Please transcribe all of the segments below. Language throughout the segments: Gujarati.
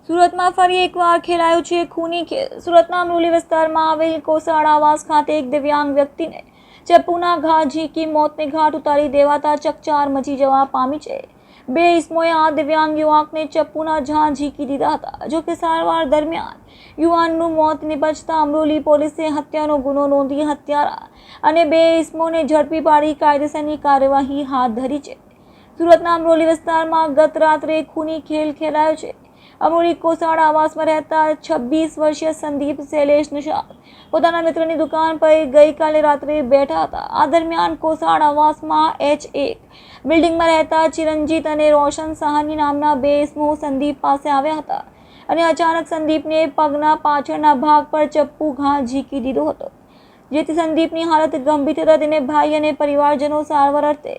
સુરતમાં ફરી એકવાર ખેલાયો છે ખૂની ખેલ। સુરતના અમરોલી વિસ્તારમાં આવેલ કોસાડ આવાસ ખાતે એક દિવ્યાંગ વ્યક્તિને ચપ્પુના ઘા ઝીંકી મોતને ઘાટ ઉતારી દેવાતા ચકચાર મચી જવા પામી છે। બે ઇસમોએ આ દિવ્યાંગ યુવકને ચપ્પુના ઘા ઝીંકી દીધા હતા। જો કે સારવાર દરમિયાન યુવાનનું મોત નિપજતા અમરોલી પોલીસે હત્યાનો ગુનો નોંધી હત્યારા અને બે ઇસમોને ઝડપી પાડી કાયદેસરની કાર્યવાહી હાથ ધરી છે। સુરતના અમરોલી વિસ્તારમાં ગત રાત્રે ખૂની ખેલ ખેલાયો છે। અમરોલી કોસાડ આવાસમાં રહેતા 26 વર્ષીય સંદીપ શૈલેષ નિષાદ પોતાના મિત્રની દુકાન પર ગઈકાલે રાત્રે બેઠા હતા। આ દરમિયાન કોસાડ આવાસમાં H1 બિલ્ડિંગમાં રહેતા ચિરંજીત અને રોશન સાહની નામના બે ઇસમો સંદીપ પાસે આવ્યા હતા અને અચાનક સંદીપને પગના પાછળના ભાગ પર ચપ્પુ ઘા ઝીંકી દીધો હતો, જેથી સંદીપની હાલત ગંભીર થતાં તેને ભાઈ અને પરિવારજનો સારવાર અર્થે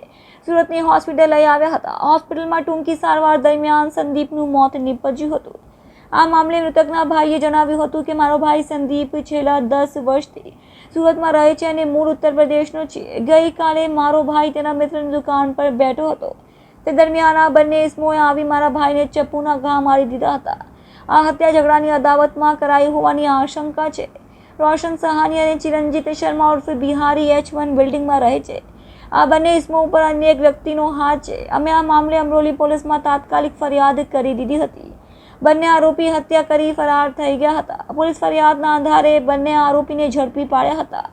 સુરતની હોસ્પિટલ લઈ આવ્યા હતા। હોસ્પિટલમાં ટૂંકી સારવાર દરમિયાન સંદીપનું મોત નીપજ્યું હતું। આ મામલે મૃતકના ભાઈએ જણાવ્યું હતું કે મારો ભાઈ સંદીપ છેલ્લા 10 વર્ષથી સુરતમાં રહે છે અને મૂળ ઉત્તર પ્રદેશનો છે। ગઈકાલે મારો ભાઈ તેના મિત્રની દુકાન પર બેઠો હતો, તે દરમિયાન આ બંને ઇસમોએ આવી મારા ભાઈને ચપ્પુના ઘા મારી દીધા હતા। આ હત્યા ઝઘડાની અદાવતમાં કરાઈ હોવાની આશંકા છે। રોશન સહાની અને ચિરંજીત શર્મા ઉર્ફે બિહારી H1 બિલ્ડિંગમાં રહે છે। આ બંને ઇસમો ઉપર અન્ય એક વ્યક્તિનો હાથ છે। અમે આ મામલે અમરોલી પોલીસમાં તાત્કાલિક ફરિયાદ કરી દીધી હતી। બંને આરોપી હત્યા કરી ફરાર થઈ ગયા હતા। પોલીસ ફરિયાદના આધારે બંને આરોપીને ઝડપી પાડ્યા હતા।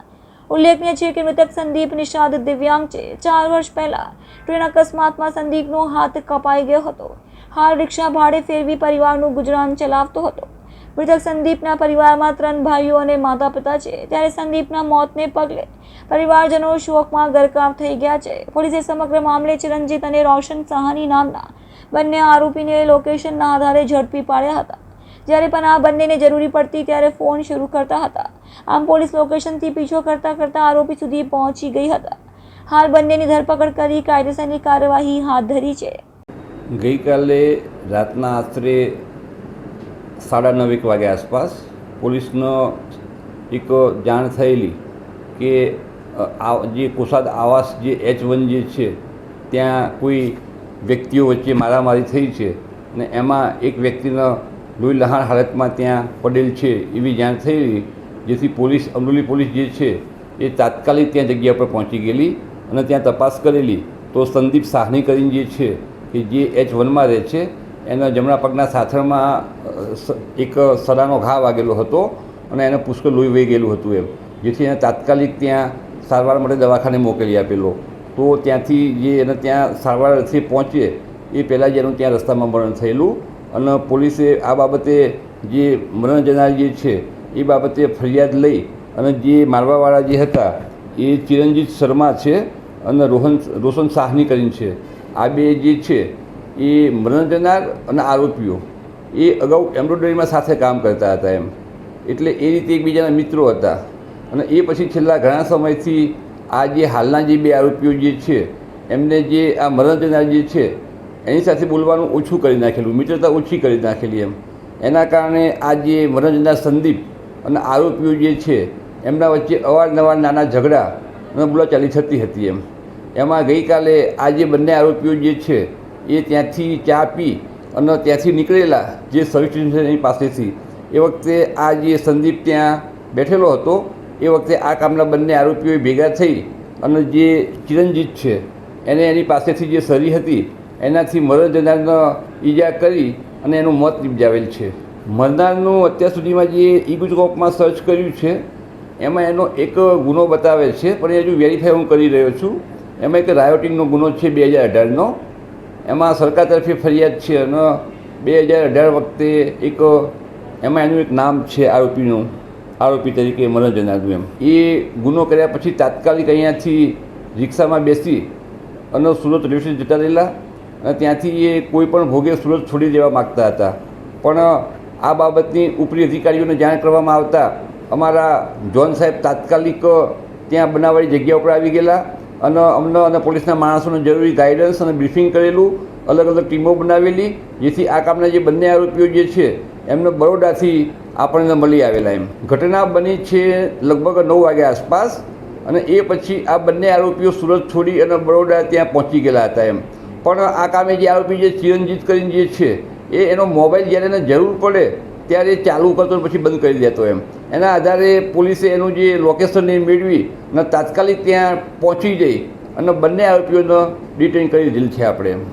ઉલ્લેખનીય છે કે મૃતક સંદીપ નિષાદ દિવ્યાંગ છે। 4 વર્ષ પહેલા ટ્રેન અકસ્માતમાં સંદીપનો હાથ કપાઈ ગયો હતો। હાલ રિક્ષા ભાડે ફેરવી પરિવારનું ગુજરાન ચલાવતો હતો। મૃતક સંદીપના પરિવારમાં 3 ભાઈઓ અને માતા પિતા છે, ત્યારે સંદીપના મોતને પગલે પરિવારજનો શોકમાં ગરકાવ થઈ ગયા છે। પોલીસે સમગ્ર મામલે ચિરંજીત અને રોશન સાહની નામના બંને આરોપીને લોકેશનના આધારે ઝડપી પાડ્યા હતા, જ્યારે પણ આ બંનેને જરૂરી પડતી ત્યારે ફોન શરૂ કરતા હતા। આમ પોલીસ લોકેશનથી પીછો કરતા આરોપી સુધી પહોંચી ગઈ હતા। હાલ બંનેની ધરપકડ કરી કાયદેસરની કાર્યવાહી હાથ ધરી છે। ગઈકાલે રાતના આશરે 9:30 વાગ્યા આસપાસ પોલીસનો એક જાણ થયેલી કે જે કોસાડ આવાસ જે H1 જે છે ત્યાં કોઈ વ્યક્તિઓ વચ્ચે મારામારી થઈ છે અને એમાં એક વ્યક્તિનો લોહી લહાણ હાલતમાં ત્યાં પડેલ છે એવી જાણ થયેલી, જેથી પોલીસ અમરોલી પોલીસ જે છે એ તાત્કાલિક ત્યાં જગ્યા પર પહોંચી ગયેલી અને ત્યાં તપાસ કરેલી તો સંદીપ સાહની કરીને જે છે કે જે H1માં રહે છે એના જમણા પગના સાથળમાં એક સડાનો ઘા વાગેલો હતો અને એને પુષ્કળ લોહી વહી ગયેલું હતું એમ, જેથી એને તાત્કાલિક ત્યાં સારવાર માટે દવાખાને મોકલી આપેલો। તો ત્યાંથી જે એને ત્યાં સારવારથી પહોંચે એ પહેલાં જ એનું ત્યાં રસ્તામાં મરણ થયેલું અને પોલીસે આ બાબતે જે મરણ જનાર જે છે એ બાબતે ફરિયાદ લઈ અને જે મારવાવાળા જે હતા એ ચિરંજીત શર્મા છે અને રોશન સાહની કરીને છે। આ બે જે છે એ મરણ જનાર અને આરોપીઓ એ અગાઉ એમ્બ્રોઇડરીમાં સાથે કામ કરતા હતા એમ, એટલે એ રીતે એકબીજાના મિત્રો હતા અને એ પછી છેલ્લા ઘણા સમયથી આ જે હાલના જે બે આરોપીઓ જે છે એમને જે આ મરણ જનાર જે છે એની સાથે બોલવાનું ઓછું કરી નાખેલું, મિત્રતા ઓછી કરી નાખેલી એમ, એના કારણે આ જે મરણ જનાર સંદીપ અને આરોપીઓ જે છે એમના વચ્ચે અવારનવાર નાના ઝઘડા અને બોલાચાલી થતી હતી એમ। એમાં ગઈકાલે આ જે બંને આરોપીઓ જે છે એ ત્યાંથી ચા પી અને ત્યાંથી નીકળેલા જે સર્વિસ સ્ટેશનની પાસેથી એ વખતે આ જે સંદીપ ત્યાં બેઠેલો હતો એ વખતે આ કામના બંને આરોપીઓ ભેગા થઈ અને જે ચિરંજીત છે એને એની પાસેથી જે સરી હતી એનાથી મરણ જનારનો ઈજા કરી અને એનું મોત નિપજાવેલ છે। મરનારનું અત્યાર સુધીમાં જે ઈ-ગુજકોપમાં સર્ચ કર્યું છે એમાં એનો એક ગુનો બતાવે છે, પણ એ હજુ વેરીફાઈ હું કરી રહ્યો છું। એમાં એક રાયોટિંગનો ગુનો છે 2018નો, એમાં સરકાર તરફે ફરિયાદ છે અને 2018 વખતે એક એમાં એનું એક નામ છે આરોપી તરીકે મરણ જનારનું એમ। એ ગુનો કર્યા પછી તાત્કાલિક અહીંયાથી રિક્ષામાં બેસી અને સુરત રેલવે સ્ટેશન જતા રહેલા અને ત્યાંથી એ કોઈ પણ ભોગે સુરત છોડી દેવા માગતા હતા, પણ આ બાબતની ઉપરી અધિકારીઓને જાણ કરવામાં આવતા અમારા જોન સાહેબ તાત્કાલિક ત્યાં બનાવવાળી જગ્યા ઉપર આવી ગયેલા અને અમને અને પોલીસના માણસોને જરૂરી ગાઈડન્સ અને બ્રીફિંગ કરેલું, અલગ અલગ ટીમો બનાવેલી, જેથી આ કામના જે બંને આરોપીઓ જે છે એમને બરોડાથી આપણને મળી આવેલા એમ। ઘટના બની છે લગભગ 9 વાગ્યા આસપાસ અને એ પછી આ બંને આરોપીઓ સુરત છોડી અને બરોડા ત્યાં પહોંચી ગયેલા હતા એમ। પણ આ કામે જે આરોપી જે ચિરંજીત કરીને જે છે એ એનો મોબાઈલ જ્યારે એને જરૂર પડે ત્યારે ચાલુ કરતો પછી બંધ કરી દેતો એમ. એના આધારે પોલીસે એનું જે લોકેશન એ મેળવી અને તાત્કાલિક ત્યાં પહોંચી જઈ અને બંને આરોપીઓને ડિટેન કરી દીધેલ છે આપણે એમ.